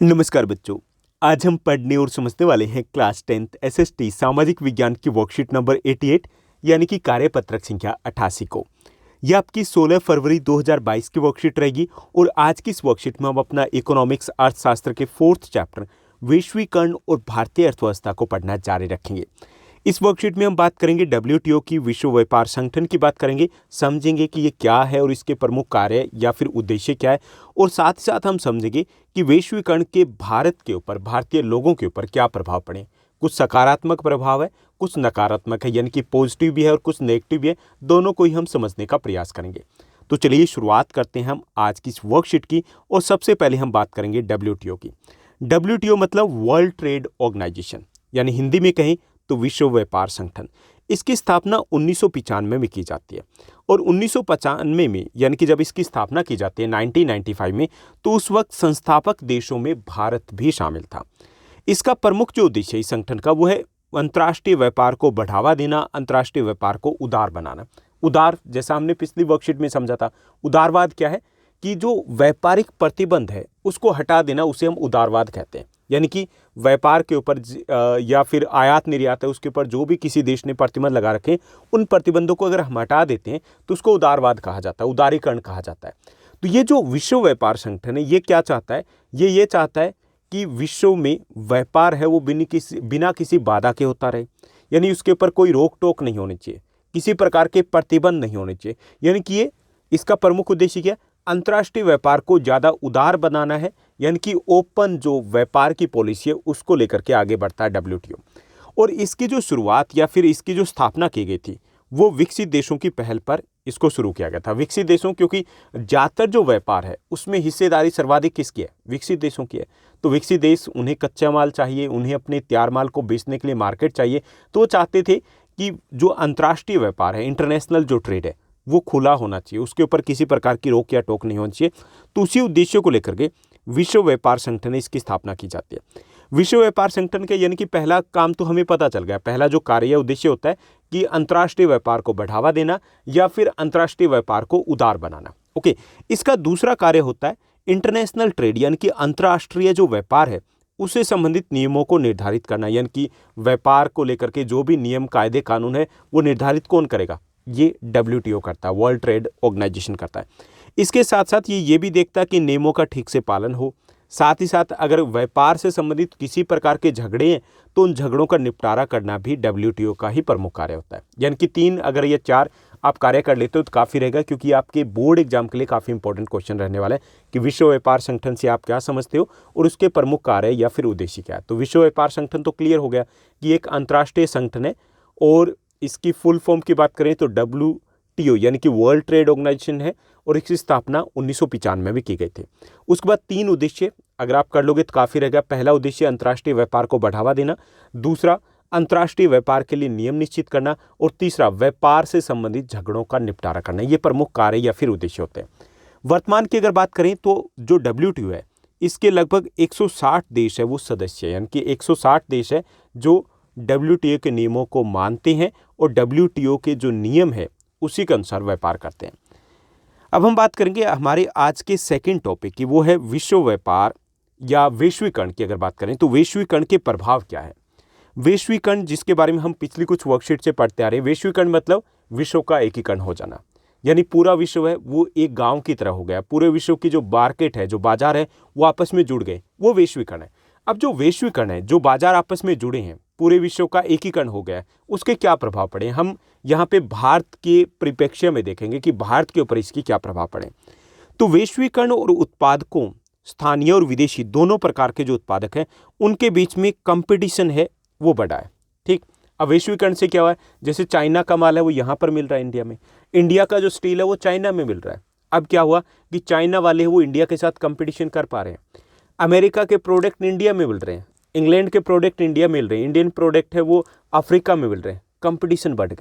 नमस्कार बच्चों। आज हम पढ़ने और समझने वाले हैं क्लास 10th एसएसटी सामाजिक विज्ञान की वर्कशीट नंबर 88 यानी कि कार्यपत्रक संख्या 88 को। यह आपकी 16 फरवरी 2022 की वर्कशीट रहेगी और आज की इस वर्कशीट में हम अपना इकोनॉमिक्स अर्थशास्त्र के 4th चैप्टर वैश्वीकरण और भारतीय अर्थव्यवस्था को पढ़ना जारी रखेंगे। इस वर्कशीट में हम बात करेंगे डब्ल्यूटीओ की, विश्व व्यापार संगठन की बात करेंगे, समझेंगे कि ये क्या है और इसके प्रमुख कार्य या फिर उद्देश्य क्या है, और साथ ही साथ हम समझेंगे कि वैश्वीकरण के भारत के ऊपर, भारतीय लोगों के ऊपर क्या प्रभाव पड़े। कुछ सकारात्मक प्रभाव है, कुछ नकारात्मक है, यानी कि पॉजिटिव भी है और कुछ नेगेटिव भी है। दोनों को ही हम समझने का प्रयास करेंगे। तो चलिए शुरुआत करते हैं हम आज की इस वर्कशीट की, और सबसे पहले हम बात करेंगे डब्ल्यूटीओ की। डब्ल्यूटीओ मतलब वर्ल्ड ट्रेड ऑर्गेनाइजेशन, यानी हिंदी में कहें तो विश्व व्यापार संगठन। इसकी स्थापना 1995 में की जाती है, और 1995 में यानी कि जब इसकी स्थापना की जाती है 1995 में, तो उस वक्त संस्थापक देशों में भारत भी शामिल था। इसका प्रमुख जो उद्देश्य है इस संगठन का, वो है अंतर्राष्ट्रीय व्यापार को बढ़ावा देना, अंतर्राष्ट्रीय व्यापार को उदार बनाना। उदार, जैसा हमने पिछली वर्कशीट में समझा था, उदारवाद क्या है कि जो व्यापारिक प्रतिबंध है उसको हटा देना, उसे हम उदारवाद कहते हैं। यानी कि व्यापार के ऊपर या फिर आयात निर्यात है उसके ऊपर जो भी किसी देश ने प्रतिबंध लगा रखे, उन प्रतिबंधों को अगर हम हटा देते हैं तो उसको उदारवाद कहा जाता है, उदारीकरण कहा जाता है। तो ये जो विश्व व्यापार संगठन है, ये क्या चाहता है? ये चाहता है कि विश्व में व्यापार है वो बिना किसी बाधा के होता रहे, यानी उसके ऊपर कोई रोक टोक नहीं होनी चाहिए, किसी प्रकार के प्रतिबंध नहीं होने चाहिए। यानी कि ये इसका प्रमुख उद्देश्य क्या है? अंतर्राष्ट्रीय व्यापार को ज़्यादा उदार बनाना है, यानी कि ओपन जो व्यापार की पॉलिसी है उसको लेकर के आगे बढ़ता है डब्ल्यूटीओ। और इसकी जो शुरुआत या फिर इसकी जो स्थापना की गई थी, वो विकसित देशों की पहल पर इसको शुरू किया गया था। विकसित देशों, क्योंकि ज़्यादातर जो व्यापार है उसमें हिस्सेदारी सर्वाधिक किसकी है? विकसित देशों की है। तो विकसित देश, उन्हें कच्चा माल चाहिए, उन्हें अपने तैयार माल को बेचने के लिए मार्केट चाहिए। तो वो चाहते थे कि जो अंतर्राष्ट्रीय व्यापार है, इंटरनेशनल जो ट्रेड है, वो खुला होना चाहिए, उसके ऊपर किसी प्रकार की रोक या टोक नहीं होनी चाहिए। तो उसी उद्देश्य को लेकर के विश्व व्यापार संगठन इसकी स्थापना की जाती है। विश्व व्यापार संगठन के यानी कि पहला काम तो हमें पता चल गया, पहला जो कार्य या उद्देश्य होता है कि अंतर्राष्ट्रीय व्यापार को बढ़ावा देना या फिर अंतर्राष्ट्रीय व्यापार को उदार बनाना। ओके, इसका दूसरा कार्य होता है इंटरनेशनल ट्रेड, यानी कि अंतर्राष्ट्रीय जो व्यापार है उससे संबंधित नियमों को निर्धारित करना। यानी कि व्यापार को लेकर के जो भी नियम, कायदे, कानून है वो निर्धारित कौन करेगा? ये डब्ल्यूटीओ करता है, वर्ल्ड ट्रेड ऑर्गेनाइजेशन करता है। इसके साथ साथ ये भी देखता है कि नियमों का ठीक से पालन हो। साथ ही साथ अगर व्यापार से संबंधित किसी प्रकार के झगड़े हैं तो उन झगड़ों का निपटारा करना भी डब्ल्यूटीओ का ही प्रमुख कार्य होता है। यानी कि 3 अगर ये 4 आप कार्य कर लेते हो तो काफ़ी रहेगा, क्योंकि आपके बोर्ड एग्जाम के लिए काफ़ी इंपॉर्टेंट क्वेश्चन रहने वाला है कि विश्व व्यापार संगठन से आप क्या समझते हो और उसके प्रमुख कार्य या फिर उद्देश्य क्या है। तो विश्व व्यापार संगठन तो क्लियर हो गया कि एक अंतर्राष्ट्रीय संगठन है, और इसकी फुल फॉर्म की बात करें तो डब्ल्यूटीओ यानी कि वर्ल्ड ट्रेड ऑर्गेनाइजेशन है, और इसकी स्थापना 1995 में की गई थी। उसके बाद 3 उद्देश्य अगर आप कर लोगे तो काफ़ी रहेगा। पहला उद्देश्य अंतर्राष्ट्रीय व्यापार को बढ़ावा देना, दूसरा अंतर्राष्ट्रीय व्यापार के लिए नियम निश्चित करना, और तीसरा व्यापार से संबंधित झगड़ों का निपटारा करना। ये प्रमुख कार्य या फिर उद्देश्य होते हैं। वर्तमान की अगर बात करें तो जो डब्ल्यूटीओ है इसके लगभग 160 देश है वो सदस्य है, यानी कि 160 देश है जो डब्ल्यूटीओ के नियमों को मानते हैं और डब्ल्यूटीओ के जो नियम है उसी के अनुसार व्यापार करते हैं। अब हम बात करेंगे हमारे आज के सेकंड टॉपिक की, वो है विश्व व्यापार या वैश्वीकरण की। अगर बात करें तो वैश्वीकरण के प्रभाव क्या है? वैश्वीकरण, जिसके बारे में हम पिछली कुछ वर्कशीट से पढ़ते आ रहे हैं, वैश्वीकरण मतलब विश्व का एकीकरण हो जाना, यानी पूरा विश्व है वो एक गांव की तरह हो गया। पूरे विश्व की जो मार्केट है, जो बाजार है, वो आपस में जुड़ गए, वो वैश्वीकरण है। अब जो वैश्वीकरण है, जो बाजार आपस में जुड़े हैं, पूरे विश्व का एकीकरण हो गया है, उसके क्या प्रभाव पड़े? हम यहाँ पे भारत के परिप्रेक्ष्य में देखेंगे कि भारत के ऊपर इसकी क्या प्रभाव पड़े। तो वैश्वीकरण और उत्पादकों, स्थानीय और विदेशी दोनों प्रकार के जो उत्पादक हैं, उनके बीच में कंपटीशन है वो बढ़ा है। ठीक, अब वैश्वीकरण से क्या हुआ है? जैसे चाइना का माल है वो यहाँ पर मिल रहा है इंडिया में, इंडिया का जो स्टील है वो चाइना में मिल रहा है। अब क्या हुआ कि चाइना वाले वो इंडिया के साथ कंपटीशन कर पा रहे हैं। अमेरिका के प्रोडक्ट इंडिया में मिल रहे हैं, इंग्लैंड के प्रोडक्ट इंडिया मिल रहे हैं, इंडियन प्रोडक्ट है वो अफ्रीका में मिल रहे हैं। कंपटीशन बढ़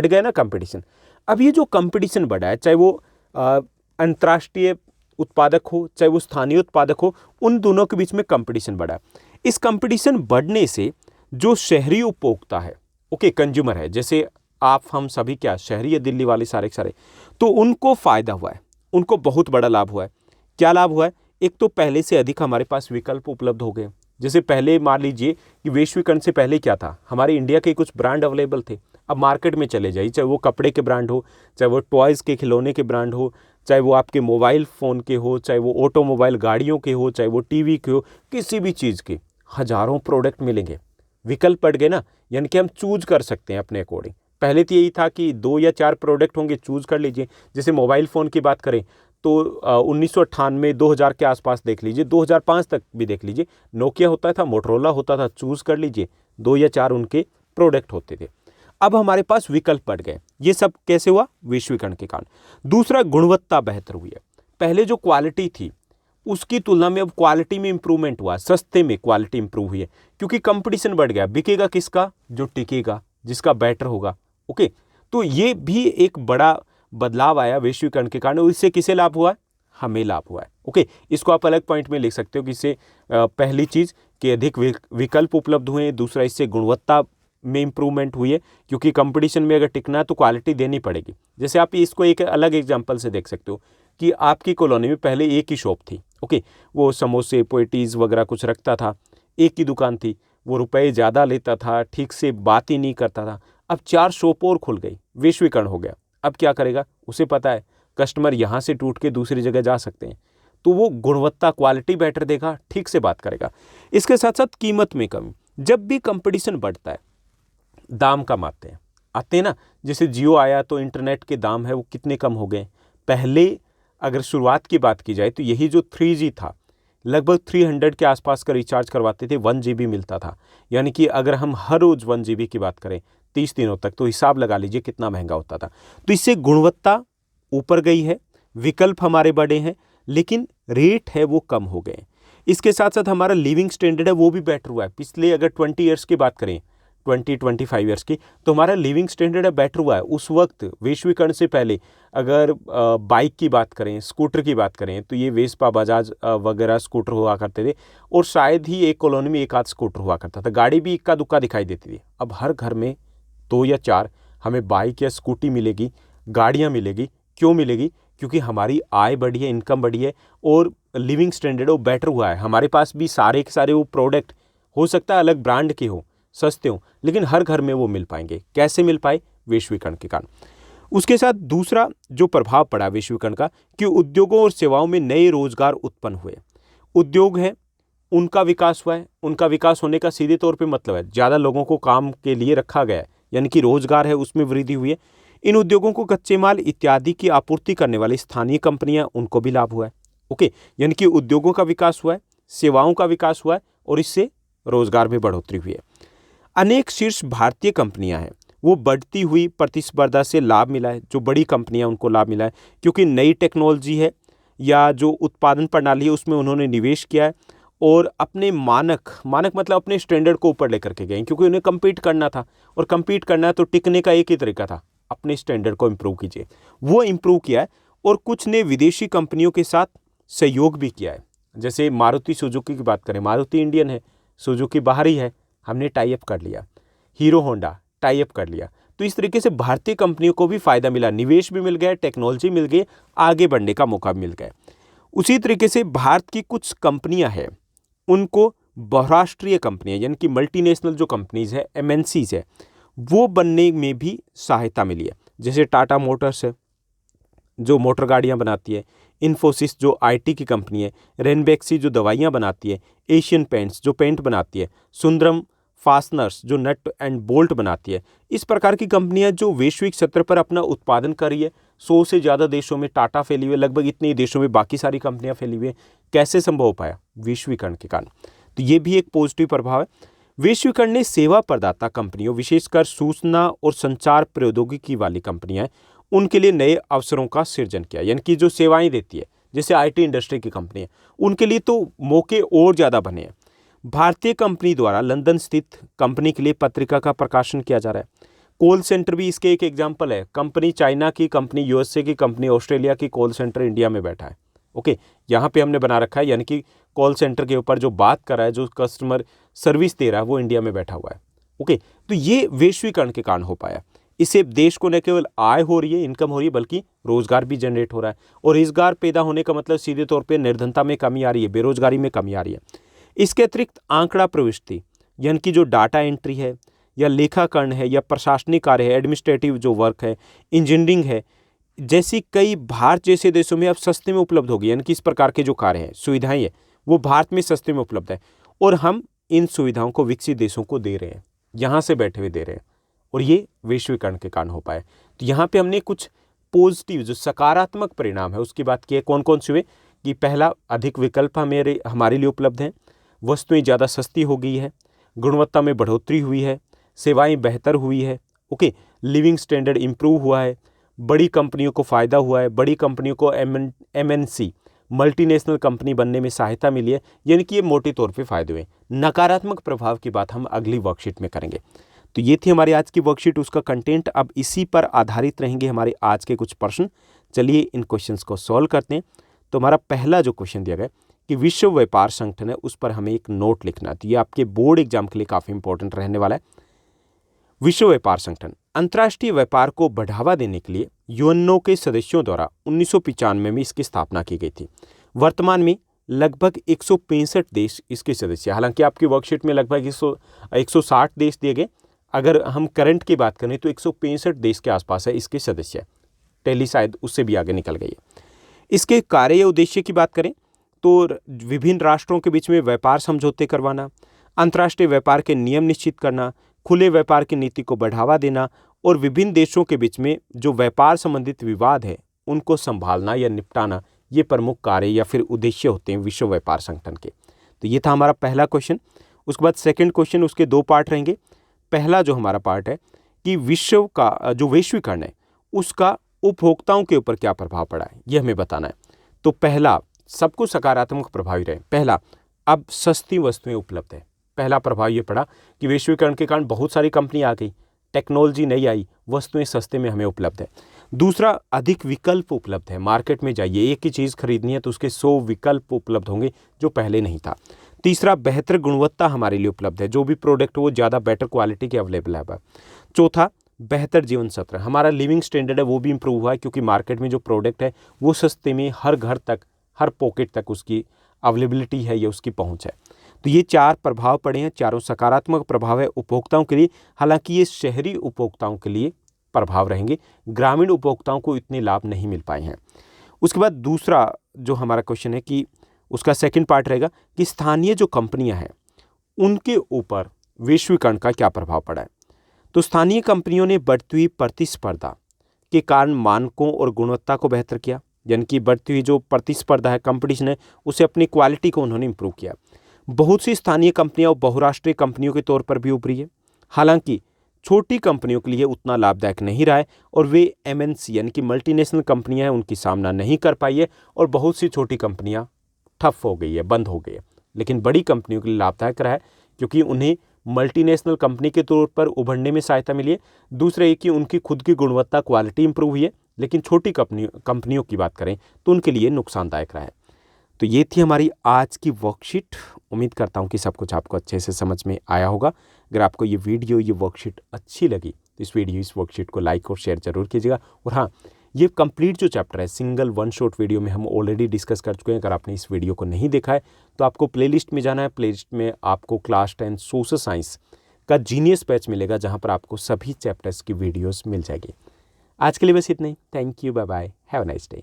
गया ना कंपटीशन। अब ये जो कंपटीशन बढ़ा है, चाहे वो अंतर्राष्ट्रीय उत्पादक हो चाहे वो स्थानीय उत्पादक हो, उन दोनों के बीच में कंपटीशन बढ़ा है। इस कंपटीशन बढ़ने से जो शहरी उपभोक्ता है, ओके, कंज्यूमर है, जैसे आप हम सभी क्या शहरी है, दिल्ली वाले सारे, तो उनको फायदा हुआ है, उनको बहुत बड़ा लाभ हुआ है। क्या लाभ हुआ है? एक तो पहले से अधिक हमारे पास विकल्प उपलब्ध हो गए। जैसे पहले मान लीजिए कि वैश्वीकरण से पहले क्या था, हमारे इंडिया के कुछ ब्रांड अवेलेबल थे। अब मार्केट में चले जाइए, चाहे वो कपड़े के ब्रांड हो, चाहे वो टॉयज़ के खिलौने के ब्रांड हो, चाहे वो आपके मोबाइल फ़ोन के हो, चाहे वो ऑटोमोबाइल गाड़ियों के हो, चाहे वो टीवी के हो, किसी भी चीज़ के हज़ारों प्रोडक्ट मिलेंगे। विकल्प बढ़ गए ना, यानी कि हम चूज कर सकते हैं अपने अकॉर्डिंग। पहले तो यही था कि 2 या 4 प्रोडक्ट होंगे, चूज कर लीजिए। जैसे मोबाइल फ़ोन की बात करें तो 1998 2000 के आसपास देख लीजिए, 2005 तक भी देख लीजिए, नोकिया होता था, मोटरोला होता था, चूज कर लीजिए, 2 या 4 उनके प्रोडक्ट होते थे। अब हमारे पास विकल्प बढ़ गए। ये सब कैसे हुआ? वैश्वीकरण के कारण। दूसरा, गुणवत्ता बेहतर हुई है। पहले जो क्वालिटी थी उसकी तुलना में अब क्वालिटी में इंप्रूवमेंट हुआ, सस्ते में क्वालिटी इंप्रूव हुई है, क्योंकि कंपटीशन बढ़ गया। बिकेगा किसका? जो टिकेगा, जिसका बेटर होगा। ओके, तो ये भी एक बड़ा बदलाव आया वैश्वीकरण के कारण, और इससे किसे लाभ हुआ है? हमें लाभ हुआ है। ओके, इसको आप अलग पॉइंट में लिख सकते हो कि इससे पहली चीज़ कि अधिक विकल्प उपलब्ध हुए हैं। दूसरा, इससे गुणवत्ता में इंप्रूवमेंट हुई है, क्योंकि कंपटीशन में अगर टिकना है तो क्वालिटी देनी पड़ेगी। जैसे आप इसको एक अलग एग्जांपल से देख सकते हो कि आपकी कॉलोनी में पहले एक ही शॉप थी। ओके, वो समोसे पोएटीज़ वगैरह कुछ रखता था, एक ही दुकान थी, वो रुपए ज़्यादा लेता था, ठीक से बात ही नहीं करता था। अब 4 शॉप और खुल गई, वैश्वीकरण हो गया। अब क्या करेगा? उसे पता है कस्टमर यहाँ से टूट के दूसरी जगह जा सकते हैं, तो वो गुणवत्ता क्वालिटी बेटर देगा, ठीक से बात करेगा। इसके साथ साथ कीमत में कमी। जब भी कंपटीशन बढ़ता है, दाम कम आते हैं ना। जैसे जियो आया तो इंटरनेट के दाम है वो कितने कम हो गए। पहले अगर शुरुआत की बात की जाए तो यही जो 3G था, लगभग 300 के आसपास का रिचार्ज करवाते थे, 1 GB मिलता था। यानी कि अगर हम हर रोज़ 1 GB की बात करें 30 दिनों तक, तो हिसाब लगा लीजिए कितना महंगा होता था। तो इससे गुणवत्ता ऊपर गई है, विकल्प हमारे बड़े हैं, लेकिन रेट है वो कम हो गए। इसके साथ साथ हमारा लिविंग स्टैंडर्ड है वो भी बेटर हुआ है। पिछले अगर 20 ईयर्स की बात करें, 20-25 ईयर्स की, तो हमारा लिविंग स्टैंडर्ड है बेटर हुआ है। उस वक्त वैश्वीकरण से पहले अगर बाइक की बात करें, स्कूटर की बात करें, तो ये वेस्पा, बजाज वगैरह स्कूटर हुआ करते थे, और शायद ही एक कॉलोनी में एक आध स्कूटर हुआ करता था। गाड़ी भी इक्का दुक्का दिखाई देती थी। अब हर घर में 2 या 4 हमें बाइक या स्कूटी मिलेगी, गाड़ियाँ मिलेगी। क्यों मिलेगी? क्योंकि हमारी आय बढ़ी है, इनकम बढ़ी है, और लिविंग स्टैंडर्ड वो बेटर हुआ है। हमारे पास भी सारे के सारे वो प्रोडक्ट, हो सकता है अलग ब्रांड के हो, सस्ते हों, लेकिन हर घर में वो मिल पाएंगे। कैसे मिल पाए? वैश्वीकरण के कारण। उसके साथ दूसरा जो प्रभाव पड़ा वैश्वीकरण का, कि उद्योगों और सेवाओं में नए रोजगार उत्पन्न हुए। उद्योग हैं, उनका विकास हुआ है। उनका विकास होने का सीधे तौर पे मतलब है ज़्यादा लोगों को काम के लिए रखा गया है, यानी कि रोजगार है उसमें वृद्धि हुई है। इन उद्योगों को कच्चे माल इत्यादि की आपूर्ति करने वाली स्थानीय कंपनियां, उनको भी लाभ हुआ है। ओके, यानी कि उद्योगों का विकास हुआ है, सेवाओं का विकास हुआ है, और इससे रोजगार में बढ़ोतरी हुई है। अनेक शीर्ष भारतीय कंपनियां हैं, वो बढ़ती हुई प्रतिस्पर्धा से लाभ मिला है। जो बड़ी कंपनियां, उनको लाभ मिला है, क्योंकि नई टेक्नोलॉजी है या जो उत्पादन प्रणाली है उसमें उन्होंने निवेश किया है, और अपने मानक मतलब अपने स्टैंडर्ड को ऊपर लेकर के गए, क्योंकि उन्हें कम्पीट करना था, और कम्पीट करना है तो टिकने का एक ही तरीका था, अपने स्टैंडर्ड को इम्प्रूव कीजिए। वो इम्प्रूव किया है, और कुछ ने विदेशी कंपनियों के साथ सहयोग भी किया है। जैसे मारुति सुजुकी की बात करें, मारुति इंडियन है, सुजुकी बाहरी है, हमने टाई अप कर लिया। हीरो होंडा टाई अप कर लिया। तो इस तरीके से भारतीय कंपनियों को भी फायदा मिला, निवेश भी मिल गया, टेक्नोलॉजी मिल गई, आगे बढ़ने का मौका मिल गया। उसी तरीके से भारत की कुछ कंपनियां हैं, उनको बहुराष्ट्रीय कंपनियां, यानी कि मल्टीनेशनल जो कंपनीज है, MNCs है, वो बनने में भी सहायता मिली है। जैसे टाटा मोटर्स है, जो मोटर गाड़ियाँ बनाती है, इन्फोसिस जो IT की कंपनी है, रेनबैक्सी जो दवाइयाँ बनाती है, एशियन पेंट्स जो पेंट बनाती है, सुंदरम फास्टनर्स जो नट एंड बोल्ट बनाती है। इस प्रकार की कंपनियां जो वैश्विक स्तर पर अपना उत्पादन कर रही है। 100 से ज़्यादा देशों में टाटा फैली हुई है, लगभग इतने ही देशों में बाकी सारी कंपनियां फैली हुई है। कैसे संभव हो पाया? वैश्वीकरण के कारण। तो ये भी एक पॉजिटिव प्रभाव है। वैश्वीकरण ने सेवा प्रदाता कंपनियों, विशेषकर सूचना और संचार प्रौद्योगिकी वाली कंपनियां, उनके लिए नए अवसरों का सृजन किया। यानी कि जो सेवाएं देती है, जैसे IT इंडस्ट्री की कंपनी है, उनके लिए तो मौके और ज़्यादा बने हैं। भारतीय कंपनी द्वारा लंदन स्थित कंपनी के लिए पत्रिका का प्रकाशन किया जा रहा है। कॉल सेंटर भी इसके एक एग्जाम्पल है। कंपनी चाइना की, कंपनी USA की, कंपनी ऑस्ट्रेलिया की, कॉल सेंटर इंडिया में बैठा है। ओके, यहाँ पे हमने बना रखा है, यानी कि कॉल सेंटर के ऊपर जो बात कर रहा है, जो कस्टमर सर्विस दे रहा है, वो इंडिया में बैठा हुआ है। ओके, तो ये वैश्वीकरण के कारण हो पाया। इससे देश को न केवल आय हो रही है, इनकम हो रही है, बल्कि रोजगार भी जनरेट हो रहा है। और रोजगार पैदा होने का मतलब सीधे तौर पे निर्धनता में कमी आ रही है, बेरोजगारी में कमी आ रही है। इसके अतिरिक्त आंकड़ा प्रविष्टि यानी कि जो डाटा एंट्री है या लेखाकरण है या प्रशासनिक कार्य है, एडमिनिस्ट्रेटिव जो वर्क है, इंजीनियरिंग है, जैसी कई भारत जैसे देशों में अब सस्ते में उपलब्ध हो गई। यानी कि इस प्रकार के जो कार्य हैं, सुविधाएं हैं, वो भारत में सस्ते में उपलब्ध है और हम इन सुविधाओं को विकसित देशों को दे रहे हैं, यहाँ से बैठे हुए दे रहे हैं, और ये वैश्वीकरण के कारण हो पाए। तो यहाँ पे हमने कुछ पॉजिटिव जो सकारात्मक परिणाम है उसकी बात की है। कौन कौन से हुए कि पहला, अधिक विकल्प हमारे लिए उपलब्ध हैं, वस्तुएं ज़्यादा सस्ती हो गई है, गुणवत्ता में बढ़ोतरी हुई है, सेवाएं बेहतर हुई है, ओके, लिविंग स्टैंडर्ड इम्प्रूव हुआ है, बड़ी कंपनियों को फ़ायदा हुआ है, बड़ी कंपनियों को MNC मल्टीनेशनल कंपनी बनने में सहायता मिली है। यानी कि ये मोटे तौर पे फ़ायदे हुए। नकारात्मक प्रभाव की बात हम अगली वर्कशीट में करेंगे। तो ये थी हमारी आज की वर्कशीट, उसका कंटेंट। अब इसी पर आधारित रहेंगे हमारे आज के कुछ प्रश्न। चलिए इन क्वेश्चंस को सॉल्व करते हैं। तो हमारा पहला जो क्वेश्चन दिया गया कि विश्व व्यापार संगठन है, उस पर हमें एक नोट लिखना है। तो ये आपके बोर्ड एग्जाम के लिए काफ़ी इंपॉर्टेंट रहने वाला है। विश्व व्यापार संगठन अंतर्राष्ट्रीय व्यापार को बढ़ावा देने के लिए यूएनओ के सदस्यों द्वारा 1995 में इसकी स्थापना की गई थी। वर्तमान में लगभग 165 देश इसके सदस्य। हालांकि आपकी वर्कशीट में लगभग 160 देश दिए गए, अगर हम करंट की बात करें तो 165 देश के आसपास है इसके सदस्य। दिल्ली शायद उससे भी आगे निकल गई है। इसके कार्य या उद्देश्य की बात करें तो विभिन्न राष्ट्रों के बीच में व्यापार समझौते करवाना, अंतर्राष्ट्रीय व्यापार के नियम निश्चित करना, खुले व्यापार की नीति को बढ़ावा देना और विभिन्न देशों के बीच में जो व्यापार संबंधित विवाद है उनको संभालना या निपटाना, ये प्रमुख कार्य या फिर उद्देश्य होते हैं विश्व व्यापार संगठन के। तो ये था हमारा पहला क्वेश्चन। उसके बाद सेकंड क्वेश्चन, उसके दो पार्ट रहेंगे। पहला जो हमारा पार्ट है कि विश्व का जो वैश्वीकरण है उसका उपभोक्ताओं के ऊपर क्या प्रभाव पड़ा है, ये हमें बताना है। तो पहला, सबको सकारात्मक प्रभावी रहे। पहला, अब सस्ती वस्तुएं उपलब्ध है। पहला प्रभाव ये पड़ा कि वैश्वीकरण के कारण बहुत सारी कंपनी आ गई, टेक्नोलॉजी नहीं आई, वस्तुएं सस्ते में हमें उपलब्ध है। दूसरा, अधिक विकल्प उपलब्ध है। मार्केट में जाइए, एक ही चीज़ खरीदनी है तो उसके 100 विकल्प उपलब्ध होंगे जो पहले नहीं था। तीसरा, बेहतर गुणवत्ता हमारे लिए उपलब्ध है, जो भी प्रोडक्ट हो वो ज़्यादा बेटर क्वालिटी के अवेलेबल है। चौथा, बेहतर जीवन स्तर, हमारा लिविंग स्टैंडर्ड है वो भी इंप्रूव हुआ है, क्योंकि मार्केट में जो प्रोडक्ट है वो सस्ते में हर घर तक, हर पॉकेट तक उसकी अवेलेबिलिटी है या उसकी पहुंच है। तो ये चार प्रभाव पड़े हैं, चारों सकारात्मक प्रभाव है उपभोक्ताओं के लिए। हालांकि ये शहरी उपभोक्ताओं के लिए प्रभाव रहेंगे, ग्रामीण उपभोक्ताओं को इतने लाभ नहीं मिल पाए हैं। उसके बाद दूसरा जो हमारा क्वेश्चन है कि उसका सेकंड पार्ट रहेगा कि स्थानीय जो कंपनियां हैं उनके ऊपर वैश्वीकरण का क्या प्रभाव पड़ा है। तो स्थानीय कंपनियों ने बढ़ती हुई प्रतिस्पर्धा के कारण मानकों और गुणवत्ता को बेहतर किया। यानी कि बढ़ती हुई जो प्रतिस्पर्धा है, कंपटीशन है, उसे अपनी क्वालिटी को उन्होंने इंप्रूव किया। बहुत सी स्थानीय कंपनियां बहुराष्ट्रीय कंपनियों के तौर पर भी उभरी है। हालांकि छोटी कंपनियों के लिए उतना लाभदायक नहीं रहा है और वे MNC यानी कि मल्टीनेशनल कंपनियां हैं उनकी सामना नहीं कर पाई है और बहुत सी छोटी कंपनियां ठप हो गई है, बंद हो गई है। लेकिन बड़ी कंपनियों के लिए लाभदायक रहा है, क्योंकि उन्हें मल्टीनेशनल कंपनी के तौर पर उभरने में सहायता मिली है। दूसरा ये कि उनकी खुद की गुणवत्ता, क्वालिटी इंप्रूव हुई है। लेकिन छोटी कंपनियों की बात करें तो उनके लिए नुकसानदायक रहा है। तो ये थी हमारी आज की वर्कशीट। उम्मीद करता हूँ कि सब कुछ आपको अच्छे से समझ में आया होगा। अगर आपको ये वीडियो, ये वर्कशीट अच्छी लगी तो इस वर्कशीट को लाइक और शेयर जरूर कीजिएगा। और हाँ, ये कंप्लीट जो चैप्टर है सिंगल वन शॉट वीडियो में हम ऑलरेडी डिस्कस कर चुके हैं। अगर आपने इस वीडियो को नहीं देखा है तो आपको प्लेलिस्ट में जाना है। प्लेलिस्ट में आपको क्लास 10 सोशल साइंस का जीनियस बैच मिलेगा, जहाँ पर आपको सभी चैप्टर्स की वीडियोज़ मिल जाएगी। आज के लिए बस इतना ही। Thank you, bye bye, have a nice day.